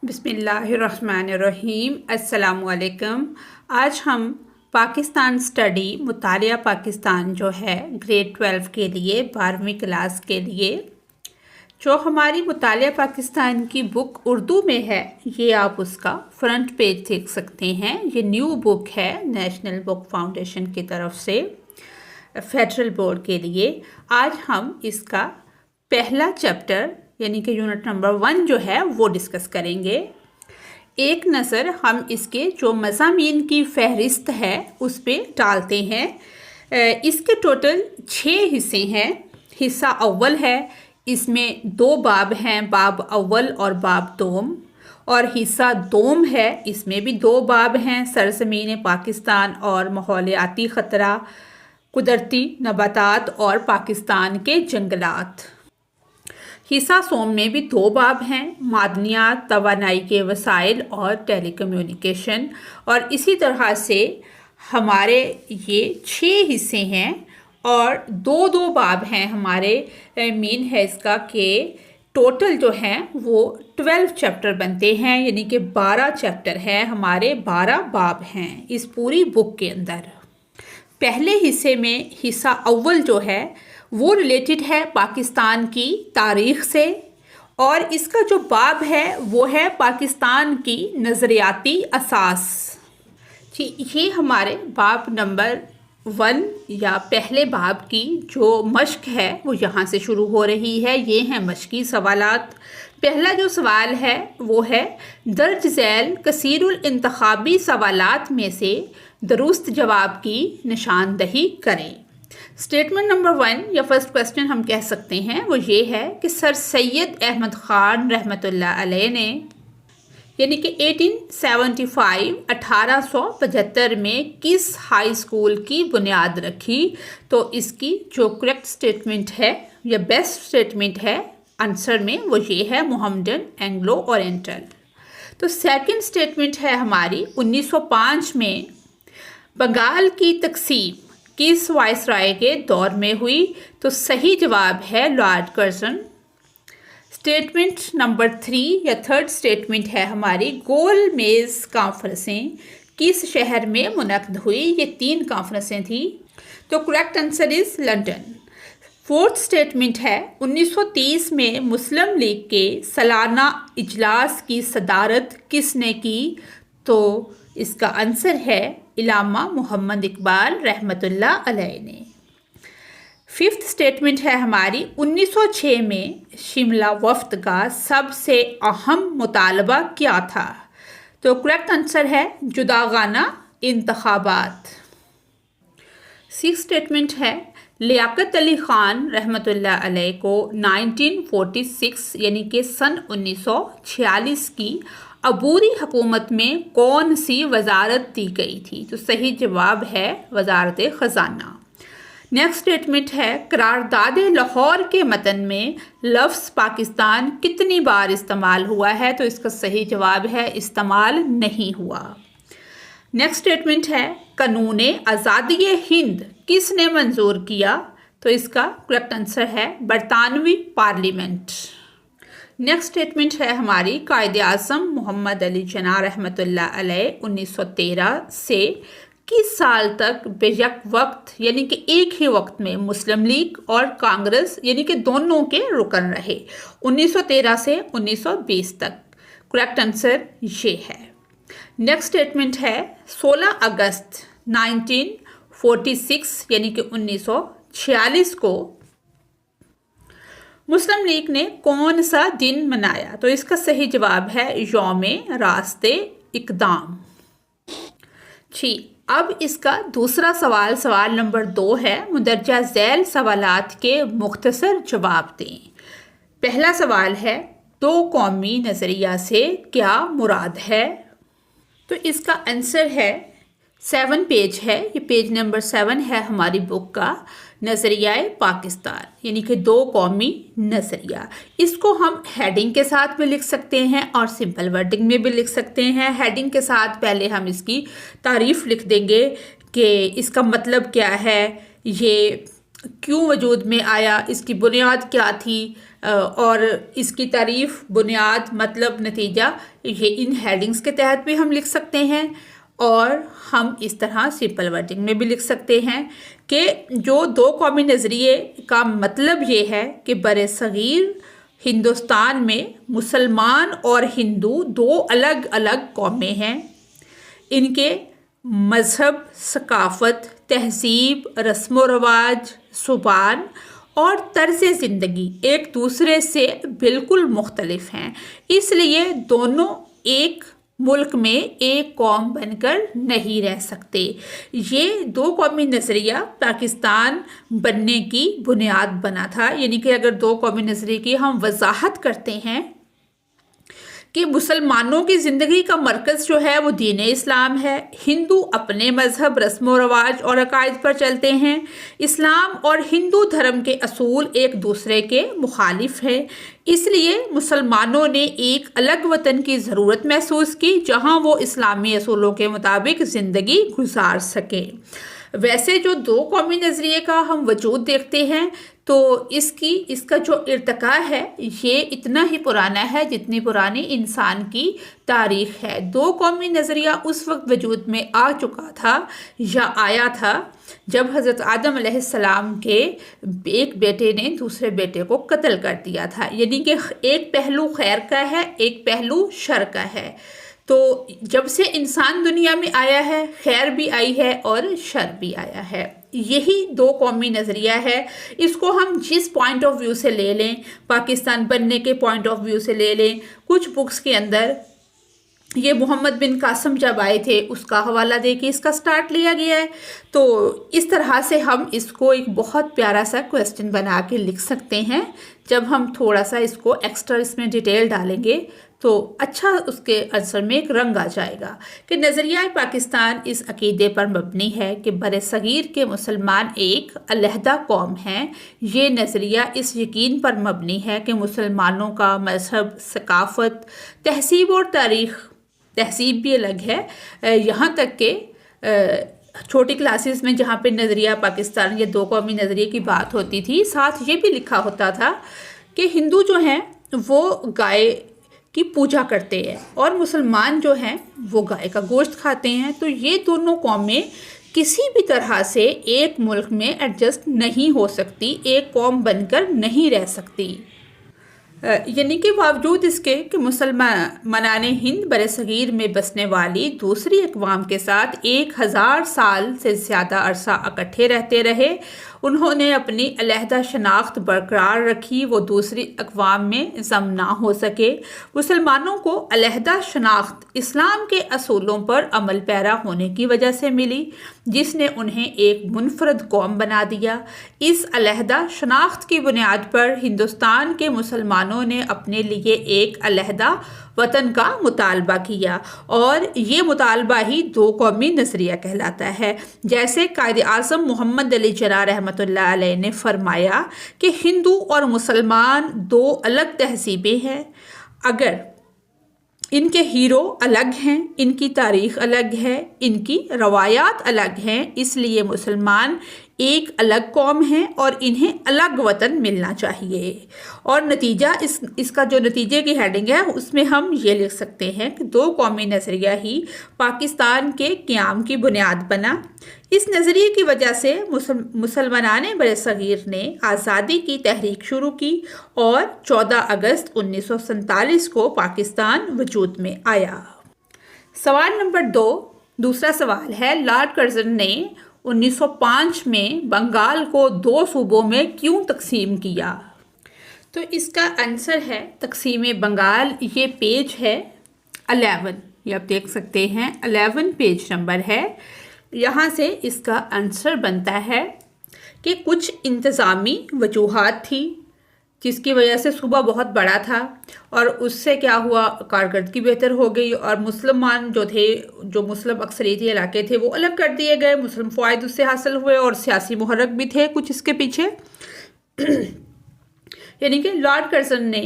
بسم اللہ الرحمن الرحیم۔ السلام علیکم۔ آج ہم پاکستان اسٹڈی مطالعہ پاکستان جو ہے گریڈ 12 کے لیے 12ویں کلاس کے لیے جو ہماری مطالعہ پاکستان کی بک اردو میں ہے، یہ آپ اس کا فرنٹ پیج دیکھ سکتے ہیں۔ یہ نیو بک ہے نیشنل بک فاؤنڈیشن کی طرف سے فیڈرل بورڈ کے لیے۔ آج ہم اس کا پہلا چیپٹر یعنی کہ یونٹ نمبر 1 جو ہے وہ ڈسکس کریں گے۔ ایک نظر ہم اس کے جو مضامین کی فہرست ہے اس پہ ڈالتے ہیں۔ اس کے ٹوٹل 6 حصے ہیں۔ حصہ اول ہے، اس میں 2 باب ہیں، باب اول اور باب دوم، اور حصہ دوم ہے، اس میں بھی 2 باب ہیں، سرزمین پاکستان اور ماحولیاتی خطرہ، قدرتی نباتات اور پاکستان کے جنگلات۔ حصہ سوم میں بھی 2 باب ہیں، معدنیات، توانائی کے وسائل اور ٹیلی کمیونیکیشن، اور اسی طرح سے ہمارے یہ 6 حصے ہیں اور 2 باب ہیں ہمارے۔ مین ہے اس کا کہ ٹوٹل جو ہیں وہ 12 چیپٹر بنتے ہیں، یعنی کہ 12 چیپٹر ہیں ہمارے، 12 باب ہیں اس پوری بک کے اندر۔ پہلے حصے میں حصہ اول جو ہے وہ ریلیٹڈ ہے پاکستان کی تاریخ سے، اور اس کا جو باب ہے وہ ہے پاکستان کی نظریاتی اساس۔ یہ ہمارے باب نمبر 1 یا پہلے باب کی جو مشق ہے وہ یہاں سے شروع ہو رہی ہے۔ یہ ہیں مشقی سوالات۔ پہلا جو سوال ہے وہ ہے درج ذیل کثیر الانتخابی سوالات میں سے درست جواب کی نشاندہی کریں۔ اسٹیٹمنٹ نمبر 1 یا فرسٹ کوسچن ہم کہہ سکتے ہیں وہ یہ ہے کہ سر سید احمد خان رحمۃ اللہ علیہ نے یعنی کہ 1875 میں کس ہائی اسکول کی بنیاد رکھی؟ تو اس کی جو کریکٹ اسٹیٹمنٹ ہے یا بیسٹ اسٹیٹمنٹ ہے آنسر میں وہ یہ ہے محمدن اینگلو اورینٹل۔ تو سیکنڈ اسٹیٹمنٹ ہے ہماری 1905 میں بنگال کی تقسیم کس وائس رائے کے دور میں ہوئی؟ تو صحیح جواب ہے لارڈ کرزن۔ اسٹیٹمنٹ نمبر 3 یا تھرڈ اسٹیٹمنٹ ہے ہماری گول میز کانفرنسیں کس شہر میں منعقد ہوئی؟ یہ 3 کانفرنسیں تھیں، تو correct answer is London. Fourth statement ہے 1930 میں مسلم لیگ کے سالانہ اجلاس کی صدارت کس نے کی؟ تو اس کا آنسر ہے علامہ محمد اقبال رحمۃ اللہ علیہ نے۔ ففتھ اسٹیٹمنٹ ہے ہماری 1906 میں شملہ وفد کا سب سے اہم مطالبہ کیا تھا؟ تو کریکٹ آنسر ہے جداگانہ انتخابات۔ سکس اسٹیٹمنٹ ہے لیاقت علی خان رحمۃ اللہ علیہ کو 1946 یعنی کہ سن 1946 کی عبوری حکومت میں کون سی وزارت دی گئی تھی؟ تو صحیح جواب ہے وزارت خزانہ۔ نیکسٹ اسٹیٹمنٹ ہے قرارداد لاہور کے متن میں لفظ پاکستان کتنی بار استعمال ہوا ہے؟ تو اس کا صحیح جواب ہے استعمال نہیں ہوا۔ نیکسٹ اسٹیٹمنٹ ہے قانون آزادی ہند کس نے منظور کیا؟ تو اس کا کریکٹ آنسر ہے برطانوی پارلیمنٹ۔ نیکسٹ اسٹیٹمنٹ ہے ہماری قائد اعظم محمد علی جناح رحمۃ اللہ علیہ 1913 سے کس سال تک بیک وقت یعنی کہ ایک ہی وقت میں مسلم لیگ اور کانگریس یعنی کہ دونوں کے رکن رہے؟ 1913 سے 1920 تک۔ کریکٹ آنسر یہ ہے۔ نیکسٹ اسٹیٹمنٹ ہے 16 اگست 1946 یعنی کہ 1946 کو مسلم لیگ نے کون سا دن منایا؟ تو اس کا صحیح جواب ہے یوم راست اقدام۔ اب اس کا دوسرا سوال نمبر 2 ہے مندرجہ ذیل سوالات کے مختصر جواب دیں۔ پہلا سوال ہے 2 قومی نظریہ سے کیا مراد ہے؟ تو اس کا آنسر ہے 7 پیج ہے، یہ پیج نمبر 7 ہے ہماری بک کا، نظریہ پاکستان یعنی کہ 2 قومی نظریہ۔ اس کو ہم ہیڈنگ کے ساتھ بھی لکھ سکتے ہیں اور سمپل ورڈنگ میں بھی لکھ سکتے ہیں۔ ہیڈنگ کے ساتھ پہلے ہم اس کی تعریف لکھ دیں گے کہ اس کا مطلب کیا ہے، یہ کیوں وجود میں آیا، اس کی بنیاد کیا تھی، اور اس کی تعریف، بنیاد، مطلب، نتیجہ، یہ ان ہیڈنگز کے تحت بھی ہم لکھ سکتے ہیں، اور ہم اس طرح سمپل ورڈنگ میں بھی لکھ سکتے ہیں کہ جو دو قومی نظریے کا مطلب یہ ہے کہ بر صغیر ہندوستان میں مسلمان اور ہندو دو الگ الگ قومیں ہیں، ان کے مذہب، ثقافت، تہذیب، رسم و رواج، زبان اور طرز زندگی ایک دوسرے سے بالکل مختلف ہیں، اس لیے دونوں ایک ملک میں ایک قوم بن کر نہیں رہ سکتے۔ یہ دو قومی نظریہ پاکستان بننے کی بنیاد بنا تھا، یعنی کہ اگر دو قومی نظریے کی ہم وضاحت کرتے ہیں کہ مسلمانوں کی زندگی کا مرکز جو ہے وہ دین اسلام ہے، ہندو اپنے مذہب، رسم و رواج اور عقائد پر چلتے ہیں، اسلام اور ہندو دھرم کے اصول ایک دوسرے کے مخالف ہیں، اس لیے مسلمانوں نے ایک الگ وطن کی ضرورت محسوس کی جہاں وہ اسلامی اصولوں کے مطابق زندگی گزار سکیں۔ ویسے جو دو قومی نظریے کا ہم وجود دیکھتے ہیں تو اس کا جو ارتقاء ہے یہ اتنا ہی پرانا ہے جتنی پرانی انسان کی تاریخ ہے۔ دو قومی نظریہ اس وقت وجود میں آ چکا تھا یا آیا تھا جب حضرت آدم علیہ السلام کے ایک بیٹے نے دوسرے بیٹے کو قتل کر دیا تھا، یعنی کہ ایک پہلو خیر کا ہے، ایک پہلو شر کا ہے۔ تو جب سے انسان دنیا میں آیا ہے خیر بھی آئی ہے اور شر بھی آیا ہے، یہی دو قومی نظریہ ہے۔ اس کو ہم جس پوائنٹ آف ویو سے لے لیں، پاکستان بننے کے پوائنٹ آف ویو سے لے لیں، کچھ بکس کے اندر یہ محمد بن قاسم جب آئے تھے اس کا حوالہ دے کے اس کا سٹارٹ لیا گیا ہے، تو اس طرح سے ہم اس کو ایک بہت پیارا سا کویسچن بنا کے لکھ سکتے ہیں۔ جب ہم تھوڑا سا اس کو ایکسٹرا اس میں ڈیٹیل ڈالیں گے تو اچھا اس کے آنسر میں ایک رنگ آ جائے گا کہ نظریہ پاکستان اس عقیدے پر مبنی ہے کہ بر صغیر کے مسلمان ایک علیحدہ قوم ہیں۔ یہ نظریہ اس یقین پر مبنی ہے کہ مسلمانوں کا مذہب، ثقافت، تہذیب اور تاریخ، تہذیب بھی الگ ہے، یہاں تک کہ چھوٹی کلاسز میں جہاں پہ نظریہ پاکستان یا دو قومی نظریے کی بات ہوتی تھی ساتھ یہ بھی لکھا ہوتا تھا کہ ہندو جو ہیں وہ گائے کی پوجا کرتے ہیں اور مسلمان جو ہیں وہ گائے کا گوشت کھاتے ہیں، تو یہ دونوں قومیں کسی بھی طرح سے ایک ملک میں ایڈجسٹ نہیں ہو سکتی، ایک قوم بن کر نہیں رہ سکتی۔ یعنی کہ باوجود اس کے کہ مسلمانان ہند بر صغیر میں بسنے والی دوسری اقوام کے ساتھ 1000 سال سے زیادہ عرصہ اکٹھے رہتے رہے، انہوں نے اپنی علیحدہ شناخت برقرار رکھی، وہ دوسری اقوام میں ضم نہ ہو سکے۔ مسلمانوں کو علیحدہ شناخت اسلام کے اصولوں پر عمل پیرا ہونے کی وجہ سے ملی، جس نے انہیں ایک منفرد قوم بنا دیا۔ اس علیحدہ شناخت کی بنیاد پر ہندوستان کے مسلمانوں نے اپنے لیے ایک علیحدہ وطن کا مطالبہ کیا، اور یہ مطالبہ ہی دو قومی نظریہ کہلاتا ہے۔ جیسے قائد اعظم محمد علی جناح رحمۃ اللہ علیہ نے فرمایا کہ ہندو اور مسلمان دو الگ تہذیبیں ہیں، اگر ان کے ہیرو الگ ہیں، ان کی تاریخ الگ ہے، ان کی روایات الگ ہیں، اس لیے مسلمان ایک الگ قوم ہیں اور انہیں الگ وطن ملنا چاہیے۔ اور نتیجہ اس کا جو نتیجے کی ہیڈنگ ہے اس میں ہم یہ لکھ سکتے ہیں کہ دو قومی نظریہ ہی پاکستان کے قیام کی بنیاد بنا۔ اس نظریے کی وجہ سے مسلمانان بر صغیر نے آزادی کی تحریک شروع کی اور 14 اگست 1947 کو پاکستان وجود میں آیا۔ سوال نمبر 2، دوسرا سوال ہے لارڈ کرزن نے 1905 میں بنگال کو 2 صوبوں میں کیوں تقسیم کیا؟ تو اس کا آنسر ہے تقسیم بنگال، یہ پیج ہے 11، یہ آپ دیکھ سکتے ہیں 11 پیج نمبر ہے۔ یہاں سے اس کا آنسر بنتا ہے کہ کچھ انتظامی وجوہات تھی جس کی وجہ سے صوبہ بہت بڑا تھا، اور اس سے کیا ہوا، کارکردگی بہتر ہو گئی، اور مسلمان جو تھے، جو مسلم اکثریتی علاقے تھے وہ الگ کر دیے گئے، مسلم فوائد اس سے حاصل ہوئے، اور سیاسی محرک بھی تھے کچھ اس کے پیچھے۔ یعنی کہ لارڈ کرزن نے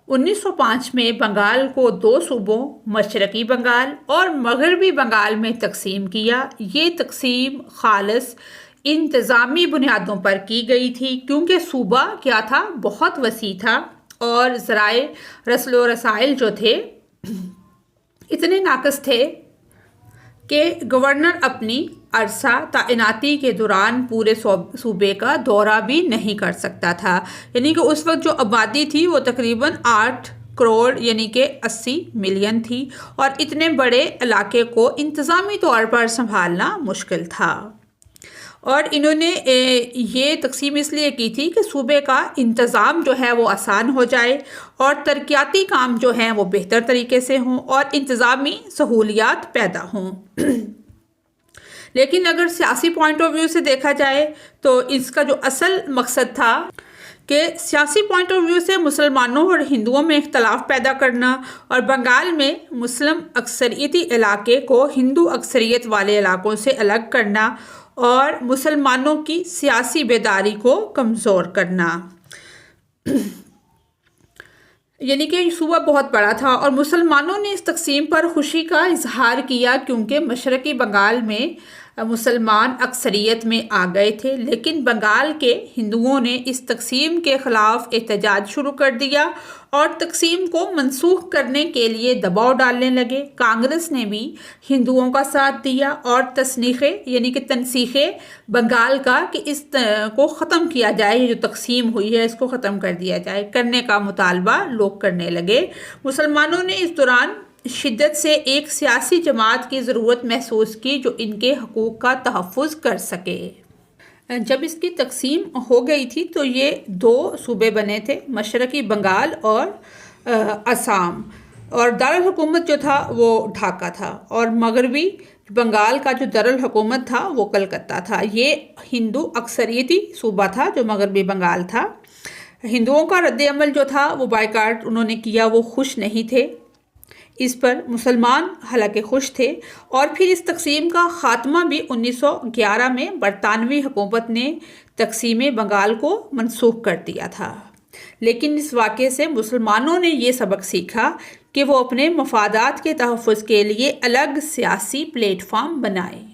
1905 میں بنگال کو 2 صوبوں مشرقی بنگال اور مغربی بنگال میں تقسیم کیا۔ یہ تقسیم خالص انتظامی بنیادوں پر کی گئی تھی، کیونکہ صوبہ کیا تھا، بہت وسیع تھا اور ذرائع رسل و رسائل جو تھے اتنے ناقص تھے کہ گورنر اپنی عرصہ تعیناتی کے دوران پورے صوبے کا دورہ بھی نہیں کر سکتا تھا۔ یعنی کہ اس وقت جو آبادی تھی وہ تقریباً 8 کروڑ یعنی کہ 80 ملین تھی، اور اتنے بڑے علاقے کو انتظامی طور پر سنبھالنا مشکل تھا۔ اور انہوں نے یہ تقسیم اس لیے کی تھی کہ صوبے کا انتظام جو ہے وہ آسان ہو جائے اور ترقیاتی کام جو ہیں وہ بہتر طریقے سے ہوں اور انتظامی سہولیات پیدا ہوں۔ لیکن اگر سیاسی پوائنٹ آف ویو سے دیکھا جائے تو اس کا جو اصل مقصد تھا کہ سیاسی پوائنٹ آف ویو سے مسلمانوں اور ہندوؤں میں اختلاف پیدا کرنا اور بنگال میں مسلم اکثریتی علاقے کو ہندو اکثریت والے علاقوں سے الگ کرنا اور مسلمانوں کی سیاسی بیداری کو کمزور کرنا۔ یعنی کہ یہ صوبہ بہت بڑا تھا اور مسلمانوں نے اس تقسیم پر خوشی کا اظہار کیا، کیونکہ مشرقی بنگال میں مسلمان اکثریت میں آ گئے تھے، لیکن بنگال کے ہندوؤں نے اس تقسیم کے خلاف احتجاج شروع کر دیا اور تقسیم کو منسوخ کرنے کے لیے دباؤ ڈالنے لگے۔ کانگریس نے بھی ہندوؤں کا ساتھ دیا اور تنسیخ بنگال کا کہ اس کو ختم کیا جائے، یہ جو تقسیم ہوئی ہے اس کو ختم کر دیا جائے، کرنے کا مطالبہ لوگ کرنے لگے۔ مسلمانوں نے اس دوران شدت سے ایک سیاسی جماعت کی ضرورت محسوس کی جو ان کے حقوق کا تحفظ کر سکے۔ جب اس کی تقسیم ہو گئی تھی تو یہ 2 صوبے بنے تھے، مشرقی بنگال اور آسام، اور دارالحکومت جو تھا وہ ڈھاکہ تھا، اور مغربی بنگال کا جو دارالحکومت تھا وہ کلکتہ تھا۔ یہ ہندو اکثریتی صوبہ تھا جو مغربی بنگال تھا۔ ہندوؤں کا رد عمل جو تھا وہ بائیکاٹ انہوں نے کیا، وہ خوش نہیں تھے اس پر۔ مسلمان حالانکہ خوش تھے، اور پھر اس تقسیم کا خاتمہ بھی 1911 میں برطانوی حکومت نے تقسیم بنگال کو منسوخ کر دیا تھا۔ لیکن اس واقعے سے مسلمانوں نے یہ سبق سیکھا کہ وہ اپنے مفادات کے تحفظ کے لیے الگ سیاسی پلیٹ فارم بنائیں۔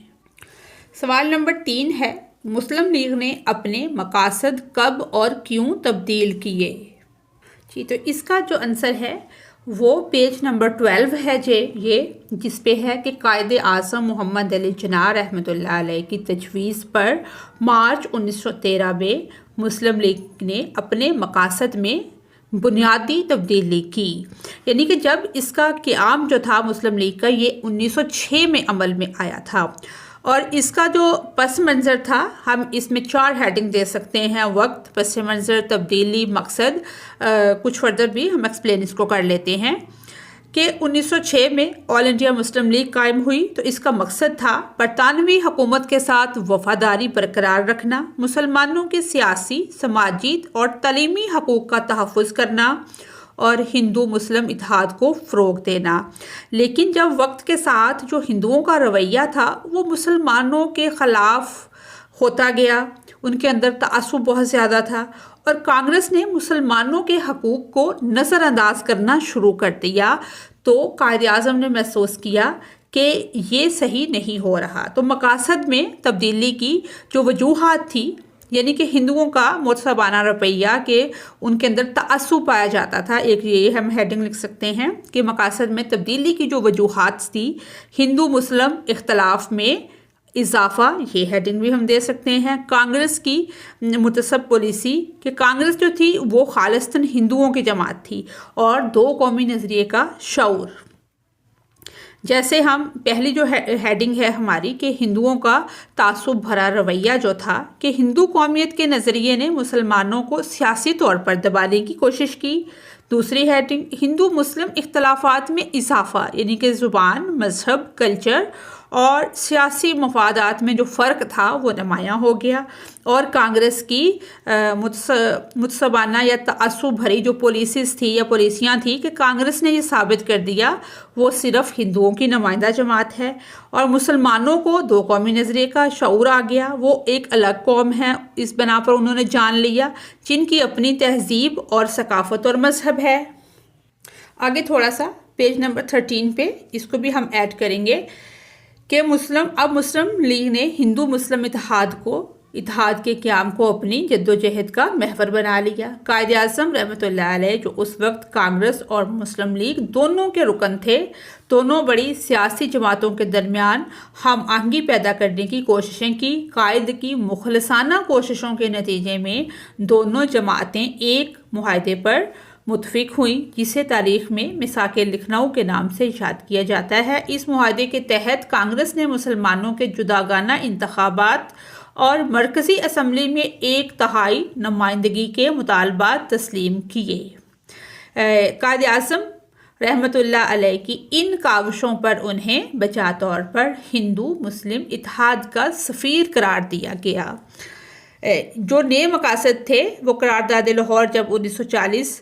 سوال نمبر 3 ہے، مسلم لیگ نے اپنے مقاصد کب اور کیوں تبدیل کیے؟ جی، تو اس کا جو آنسر ہے وہ پیج نمبر 12 ہے یہ جس پہ ہے کہ قائد اعظم محمد علی جناح رحمۃ اللہ علیہ کی تجویز پر مارچ 1913 میں مسلم لیگ نے اپنے مقاصد میں بنیادی تبدیلی کی۔ یعنی کہ جب اس کا قیام جو تھا مسلم لیگ کا، یہ 1906 میں عمل میں آیا تھا، اور اس کا جو پس منظر تھا ہم اس میں 4 ہیڈنگ دے سکتے ہیں: وقت، پس منظر، تبدیلی، مقصد۔ کچھ فردر بھی ہم ایکسپلین اس کو کر لیتے ہیں کہ 1906 میں آل انڈیا مسلم لیگ قائم ہوئی، تو اس کا مقصد تھا برطانوی حکومت کے ساتھ وفاداری برقرار رکھنا، مسلمانوں کے سیاسی، سماجی اور تعلیمی حقوق کا تحفظ کرنا اور ہندو مسلم اتحاد کو فروغ دینا۔ لیکن جب وقت کے ساتھ جو ہندوؤں کا رویہ تھا وہ مسلمانوں کے خلاف ہوتا گیا، ان کے اندر تعصب بہت زیادہ تھا، اور کانگریس نے مسلمانوں کے حقوق کو نظر انداز کرنا شروع کر دیا، تو قائد اعظم نے محسوس کیا کہ یہ صحیح نہیں ہو رہا۔ تو مقاصد میں تبدیلی کی جو وجوہات تھی، یعنی کہ ہندوؤں کا متعصبانہ رویہ کہ ان کے اندر تعصب پایا جاتا تھا، ایک یہ ہم ہیڈنگ لکھ سکتے ہیں کہ مقاصد میں تبدیلی کی جو وجوہات تھی، ہندو مسلم اختلاف میں اضافہ، یہ ہیڈنگ بھی ہم دے سکتے ہیں۔ کانگریس کی متعصب پالیسی کہ کانگریس جو تھی وہ خالصتاً ہندوؤں کی جماعت تھی، اور 2 قومی نظریے کا شعور۔ جیسے ہم پہلی جو ہیڈنگ ہے ہماری کہ ہندوؤں کا تعصب بھرا رویہ جو تھا کہ ہندو قومیت کے نظریے نے مسلمانوں کو سیاسی طور پر دبانے کی کوشش کی۔ دوسری ہیڈنگ ہندو مسلم اختلافات میں اضافہ، یعنی کہ زبان، مذہب، کلچر اور سیاسی مفادات میں جو فرق تھا وہ نمایاں ہو گیا، اور کانگریس کی متعصبانہ یا تعصب بھری جو پالیسیز تھی یا پالیسیاں تھیں کہ کانگریس نے یہ ثابت کر دیا وہ صرف ہندوؤں کی نمائندہ جماعت ہے، اور مسلمانوں کو 2 قومی نظریے کا شعور آ گیا، وہ ایک الگ قوم ہے، اس بنا پر انہوں نے جان لیا جن کی اپنی تہذیب اور ثقافت اور مذہب ہے۔ آگے تھوڑا سا پیج نمبر 13 پہ اس کو بھی ہم ایڈ کریں گے کہ مسلم لیگ نے ہندو مسلم اتحاد کے قیام کو اپنی جدوجہد کا محور بنا لیا۔ قائد اعظم رحمۃ اللہ علیہ جو اس وقت کانگریس اور مسلم لیگ دونوں کے رکن تھے، دونوں بڑی سیاسی جماعتوں کے درمیان ہم آہنگی پیدا کرنے کی کوششیں کی۔ قائد کی مخلصانہ کوششوں کے نتیجے میں دونوں جماعتیں ایک معاہدے پر متفق ہوئیں، جسے تاریخ میں میثاق لکھنؤ کے نام سے یاد کیا جاتا ہے۔ اس معاہدے کے تحت کانگریس نے مسلمانوں کے جداگانہ انتخابات اور مرکزی اسمبلی میں 1/3 نمائندگی کے مطالبات تسلیم کیے۔ قائد اعظم رحمۃ اللہ علیہ کی ان کاوشوں پر انہیں بجا طور پر ہندو مسلم اتحاد کا سفیر قرار دیا گیا۔ جو نئے مقاصد تھے وہ قرارداد لاہور جب 1940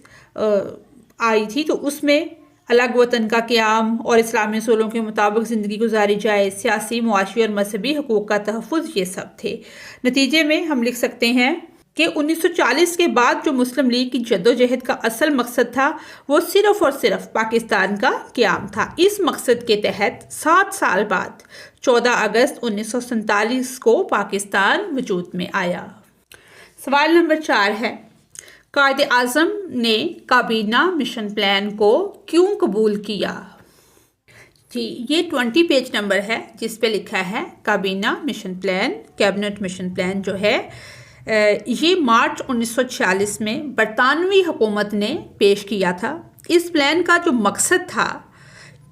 آئی تھی تو اس میں الگ وطن کا قیام اور اسلامی اصولوں کے مطابق زندگی گزاری جائے، سیاسی، معاشی اور مذہبی حقوق کا تحفظ، یہ سب تھے۔ نتیجے میں ہم لکھ سکتے ہیں کہ 1940 کے بعد جو مسلم لیگ کی جدوجہد کا اصل مقصد تھا وہ صرف اور صرف پاکستان کا قیام تھا۔ اس مقصد کے تحت 7 سال بعد 14 اگست 1947 کو پاکستان وجود میں آیا۔ سوال نمبر 4 ہے، قائد اعظم نے کابینہ مشن پلان کو کیوں قبول کیا؟ جی، یہ 20 پیج نمبر ہے جس پہ لکھا ہے کابینہ mission plan. Cabinet mission plan جو ہے یہ مارچ 1946 میں برطانوی حکومت نے پیش کیا تھا۔ اس پلان کا جو مقصد تھا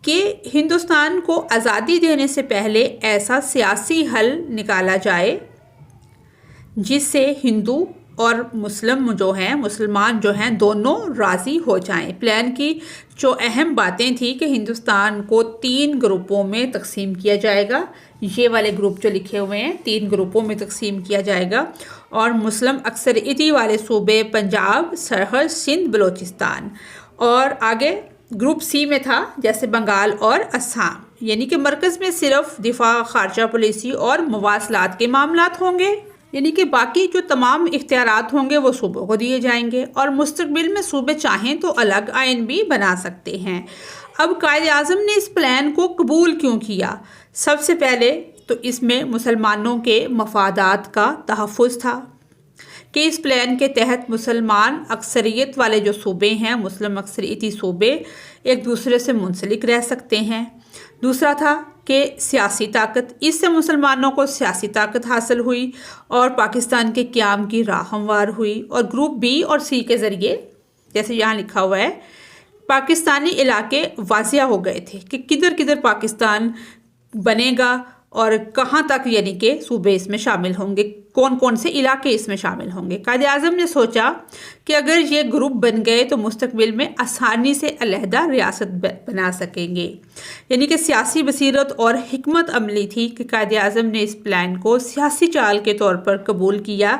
کہ ہندوستان کو آزادی دینے سے پہلے ایسا سیاسی حل نکالا جائے جس سے ہندو اور مسلمان جو ہیں دونوں راضی ہو جائیں۔ پلان کی جو اہم باتیں تھیں کہ ہندوستان کو 3 گروپوں میں تقسیم کیا جائے گا، یہ والے گروپ جو لکھے ہوئے ہیں 3 گروپوں میں تقسیم کیا جائے گا، اور مسلم اکثریتی والے صوبے پنجاب، سرحد، سندھ، بلوچستان، اور آگے گروپ سی میں تھا جیسے بنگال اور اسام، یعنی کہ مرکز میں صرف دفاع، خارجہ پالیسی اور مواصلات کے معاملات ہوں گے، یعنی کہ باقی جو تمام اختیارات ہوں گے وہ صوبوں کو دیے جائیں گے، اور مستقبل میں صوبے چاہیں تو الگ آئین بھی بنا سکتے ہیں۔ اب قائد اعظم نے اس پلان کو قبول کیوں کیا؟ سب سے پہلے تو اس میں مسلمانوں کے مفادات کا تحفظ تھا کہ اس پلان کے تحت مسلمان اکثریت والے جو صوبے ہیں، مسلم اکثریتی صوبے، ایک دوسرے سے منسلک رہ سکتے ہیں۔ دوسرا تھا کہ سیاسی طاقت، اس سے مسلمانوں کو سیاسی طاقت حاصل ہوئی اور پاکستان کے قیام کی راہ ہموار ہوئی۔ اور گروپ بی اور سی کے ذریعے جیسے یہاں لکھا ہوا ہے پاکستانی علاقے واضح ہو گئے تھے کہ کدھر کدھر پاکستان بنے گا اور کہاں تک، یعنی کہ صوبے اس میں شامل ہوں گے، کون کون سے علاقے اس میں شامل ہوں گے۔ قائد اعظم نے سوچا کہ اگر یہ گروپ بن گئے تو مستقبل میں آسانی سے علیحدہ ریاست بنا سکیں گے، یعنی کہ سیاسی بصیرت اور حکمت عملی تھی کہ قائد اعظم نے اس پلان کو سیاسی چال کے طور پر قبول کیا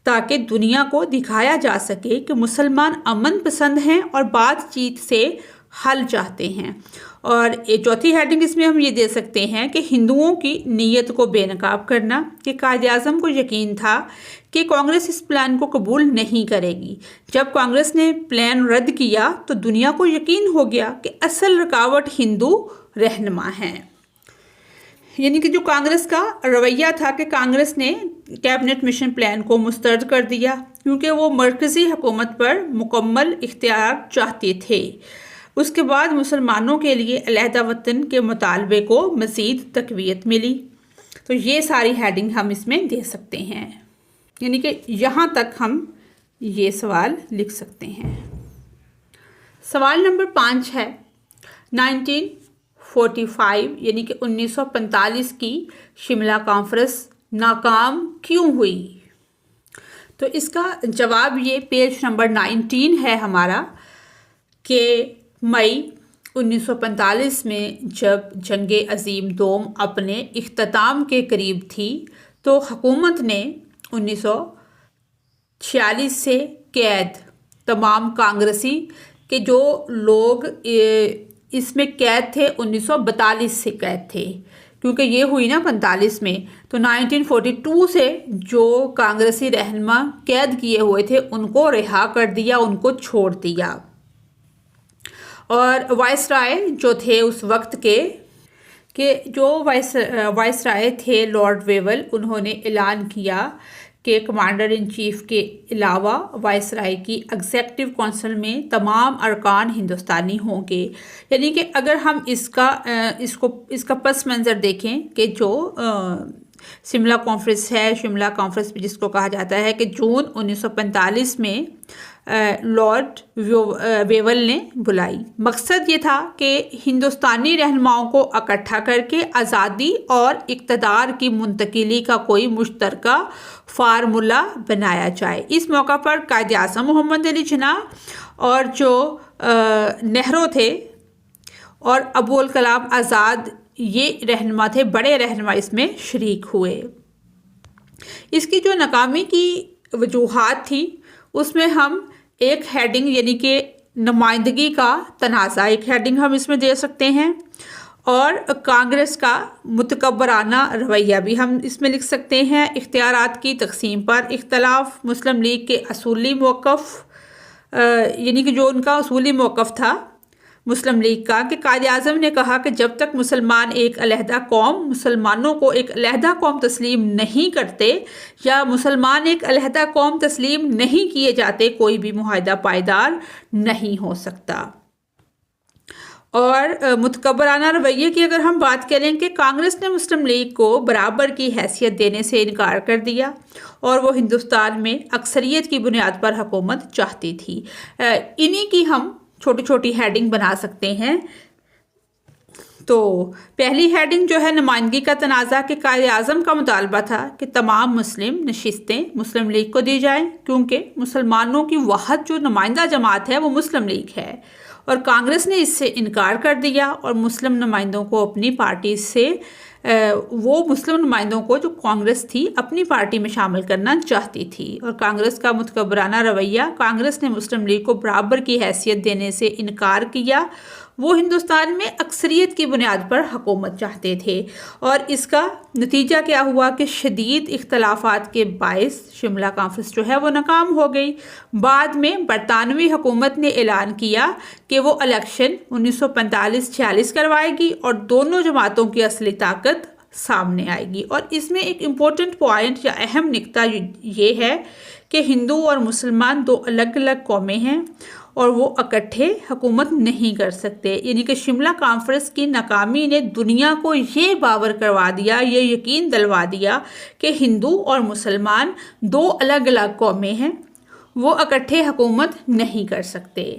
تاکہ دنیا کو دکھایا جا سکے کہ مسلمان امن پسند ہیں اور بات چیت سے حل چاہتے ہیں۔ اور چوتھی ہیڈنگ اس میں ہم یہ دے سکتے ہیں کہ ہندوؤں کی نیت کو بے نقاب کرنا، کہ قائد اعظم کو یقین تھا کہ کانگریس اس پلان کو قبول نہیں کرے گی۔ جب کانگریس نے پلان رد کیا تو دنیا کو یقین ہو گیا کہ اصل رکاوٹ ہندو رہنما ہیں، یعنی کہ جو کانگریس کا رویہ تھا کہ کانگریس نے کیبنٹ مشن پلان کو مسترد کر دیا کیونکہ وہ مرکزی حکومت پر مکمل اختیار چاہتے تھے۔ اس کے بعد مسلمانوں کے لیے علیحدہ وطن کے مطالبے کو مزید تقویت ملی۔ تو یہ ساری ہیڈنگ ہم اس میں دے سکتے ہیں، یعنی کہ یہاں تک ہم یہ سوال لکھ سکتے ہیں۔ سوال نمبر 5 ہے 1945 یعنی کہ 1945 کی شملہ کانفرنس ناکام کیوں ہوئی؟ تو اس کا جواب یہ پیج نمبر 19 ہے ہمارا کہ مئی 1945 میں جب جنگ عظیم دوم اپنے اختتام کے قریب تھی تو حکومت نے 1946 سے قید تمام کانگریسی کے جو لوگ اس میں قید تھے 1942 سے قید تھے، کیونکہ یہ ہوئی نا 45 میں، تو 1942 سے جو کانگریسی رہنما قید کیے ہوئے تھے ان کو رہا کر دیا، ان کو چھوڑ دیا۔ اور وائس رائے جو تھے اس وقت کے کہ جو وائس رائے تھے لارڈ ویول، انہوں نے اعلان کیا کہ کمانڈر ان چیف کے علاوہ وائس رائے کی ایگزیکٹو کونسل میں تمام ارکان ہندوستانی ہوں گے. یعنی کہ اگر ہم اس کا پس منظر دیکھیں کہ جو شملہ کانفرنس ہے، شملہ کانفرنس جس کو کہا جاتا ہے کہ جون 1945 میں لارڈ ویول نے بلائی. مقصد یہ تھا کہ ہندوستانی رہنماؤں کو اکٹھا کر کے آزادی اور اقتدار کی منتقلی کا کوئی مشترکہ فارمولہ بنایا جائے. اس موقع پر قائد اعظم محمد علی جناح اور جو نہرو تھے اور ابوالکلام آزاد، یہ رہنما تھے، بڑے رہنما اس میں شریک ہوئے. اس کی جو ناکامی کی وجوہات تھی اس میں ہم ایک ہیڈنگ یعنی کہ نمائندگی کا تنازع، ایک ہیڈنگ ہم اس میں دے سکتے ہیں، اور کانگریس کا متکبرانہ رویہ بھی ہم اس میں لکھ سکتے ہیں. اختیارات کی تقسیم پر اختلاف، مسلم لیگ کے اصولی موقف، یعنی کہ جو ان کا اصولی موقف تھا مسلم لیگ کا، کہ قائد اعظم نے کہا کہ جب تک مسلمان ایک علیحدہ قوم مسلمانوں کو ایک علیحدہ قوم تسلیم نہیں کرتے یا مسلمان ایک علیحدہ قوم تسلیم نہیں کیے جاتے، کوئی بھی معاہدہ پائیدار نہیں ہو سکتا. اور متکبرانہ رویے کی اگر ہم بات کریں کہ کانگریس نے مسلم لیگ کو برابر کی حیثیت دینے سے انکار کر دیا اور وہ ہندوستان میں اکثریت کی بنیاد پر حکومت چاہتی تھی. انہی کی ہم چھوٹی چھوٹی ہیڈنگ بنا سکتے ہیں. تو پہلی ہیڈنگ جو ہے نمائندگی کا تنازع، کہ قائد اعظم کا مطالبہ تھا کہ تمام مسلم نشستیں مسلم لیگ کو دی جائیں کیونکہ مسلمانوں کی واحد جو نمائندہ جماعت ہے وہ مسلم لیگ ہے، اور کانگریس نے اس سے انکار کر دیا اور مسلم نمائندوں کو اپنی پارٹی سے وہ مسلم نمائندوں کو جو کانگریس تھی اپنی پارٹی میں شامل کرنا چاہتی تھی. اور کانگریس کا متکبرانہ رویہ، کانگریس نے مسلم لیگ کو برابر کی حیثیت دینے سے انکار کیا. وہ ہندوستان میں اکثریت کی بنیاد پر حکومت چاہتے تھے، اور اس کا نتیجہ کیا ہوا کہ شدید اختلافات کے باعث شملہ کانفرنس جو ہے وہ ناکام ہو گئی. بعد میں برطانوی حکومت نے اعلان کیا کہ وہ الیکشن 1945-46 کروائے گی اور دونوں جماعتوں کی اصلی طاقت سامنے آئے گی. اور اس میں ایک امپورٹنٹ پوائنٹ یا اہم نکتہ یہ ہے کہ ہندو اور مسلمان دو الگ الگ قومیں ہیں اور وہ اکٹھے حکومت نہیں کر سکتے. یعنی کہ شملہ کانفرنس کی ناکامی نے دنیا کو یہ باور کروا دیا، یہ یقین دلوا دیا کہ ہندو اور مسلمان دو الگ الگ قومیں ہیں، وہ اکٹھے حکومت نہیں کر سکتے.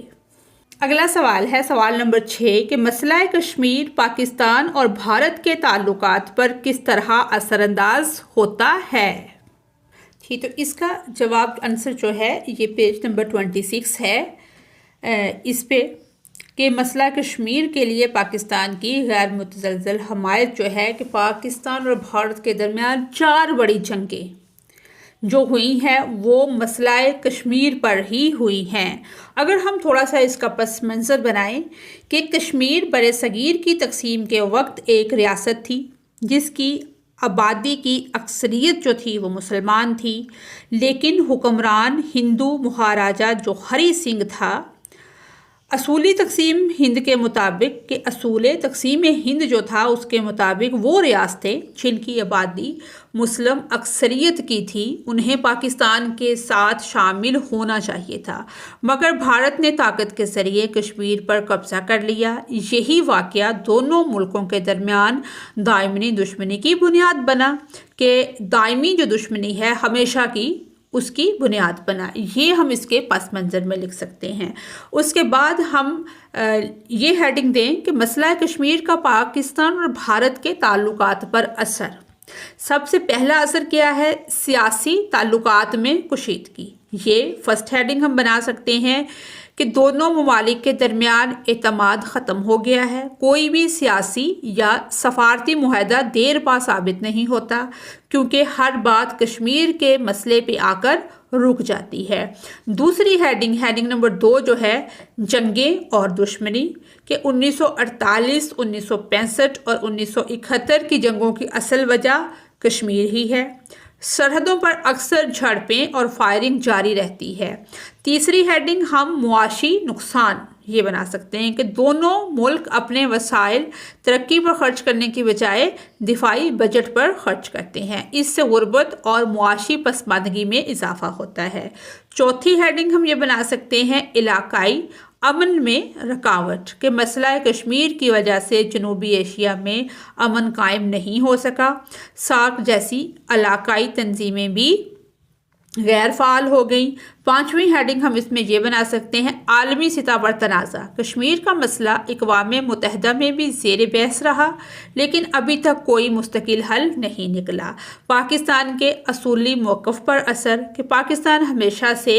اگلا سوال ہے سوال نمبر 6 کہ مسئلہ کشمیر پاکستان اور بھارت کے تعلقات پر کس طرح اثر انداز ہوتا ہے؟ ٹھیک، تو اس کا جواب آنسر جو ہے یہ پیج نمبر 26 ہے. اس پہ کہ مسئلہ کشمیر کے لیے پاکستان کی غیر متزلزل حمایت جو ہے کہ پاکستان اور بھارت کے درمیان 4 بڑی جنگیں جو ہوئی ہیں وہ مسئلہ کشمیر پر ہی ہوئی ہیں. اگر ہم تھوڑا سا اس کا پس منظر بنائیں کہ کشمیر بر صغیر کی تقسیم کے وقت ایک ریاست تھی جس کی آبادی کی اکثریت جو تھی وہ مسلمان تھی، لیکن حکمران ہندو مہاراجا جو ہری سنگھ تھا، اصولی تقسیم ہند کے مطابق کہ اصول تقسیم ہند جو تھا اس کے مطابق وہ ریاستیں جن کی آبادی مسلم اکثریت کی تھی انہیں پاکستان کے ساتھ شامل ہونا چاہیے تھا، مگر بھارت نے طاقت کے ذریعے کشمیر پر قبضہ کر لیا. یہی واقعہ دونوں ملکوں کے درمیان دائمی دشمنی کی بنیاد بنا کہ دائمی جو دشمنی ہے ہمیشہ کی اس کی بنیاد بنا. یہ ہم اس کے پس منظر میں لکھ سکتے ہیں. اس کے بعد ہم یہ ہیڈنگ دیں کہ مسئلہ کشمیر کا پاکستان اور بھارت کے تعلقات پر اثر. سب سے پہلا اثر کیا ہے؟ سیاسی تعلقات میں کشیدگی. یہ فرسٹ ہیڈنگ ہم بنا سکتے ہیں کہ دونوں ممالک کے درمیان اعتماد ختم ہو گیا ہے. کوئی بھی سیاسی یا سفارتی معاہدہ دیر پا ثابت نہیں ہوتا کیونکہ ہر بات کشمیر کے مسئلے پہ آ کر رک جاتی ہے. دوسری ہیڈنگ نمبر 2 جو ہے جنگیں اور دشمنی کہ 1948 1965 اور 1971 کی جنگوں کی اصل وجہ کشمیر ہی ہے. سرحدوں پر اکثر جھڑپیں اور فائرنگ جاری رہتی ہے. تیسری ہیڈنگ ہم معاشی نقصان یہ بنا سکتے ہیں کہ دونوں ملک اپنے وسائل ترقی پر خرچ کرنے کی بجائے دفاعی بجٹ پر خرچ کرتے ہیں، اس سے غربت اور معاشی پسماندگی میں اضافہ ہوتا ہے۔ چوتھی ہیڈنگ ہم یہ بنا سکتے ہیں علاقائی امن میں رکاوٹ، کہ مسئلہ کشمیر کی وجہ سے جنوبی ایشیا میں امن قائم نہیں ہو سکا، ساک جیسی علاقائی تنظیمیں بھی غیر فعال ہو گئیں۔ پانچویں ہیڈنگ ہم اس میں یہ بنا سکتے ہیں عالمی سطح پر تنازع، کشمیر کا مسئلہ اقوام متحدہ میں بھی زیر بحث رہا لیکن ابھی تک کوئی مستقل حل نہیں نکلا۔ پاکستان کے اصولی موقف پر اثر، کہ پاکستان ہمیشہ سے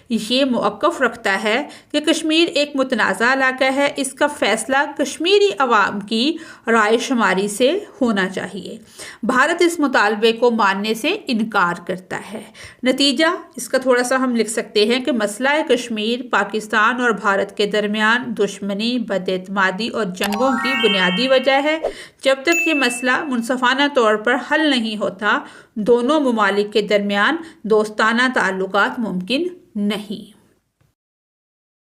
یہ موقف رکھتا ہے کہ کشمیر ایک متنازع علاقہ ہے، اس کا فیصلہ کشمیری عوام کی رائے شماری سے ہونا چاہیے۔ بھارت اس مطالبے کو ماننے سے انکار کرتا ہے۔ نتیجہ اس کا تھوڑا سا ہم لکھ سکتے ہیں کہ مسئلہ کشمیر پاکستان اور بھارت کے درمیان دشمنی، بد اعتمادی اور جنگوں کی بنیادی وجہ ہے۔ جب تک یہ مسئلہ منصفانہ طور پر حل نہیں ہوتا، دونوں ممالک کے درمیان دوستانہ تعلقات ممکن نہیں۔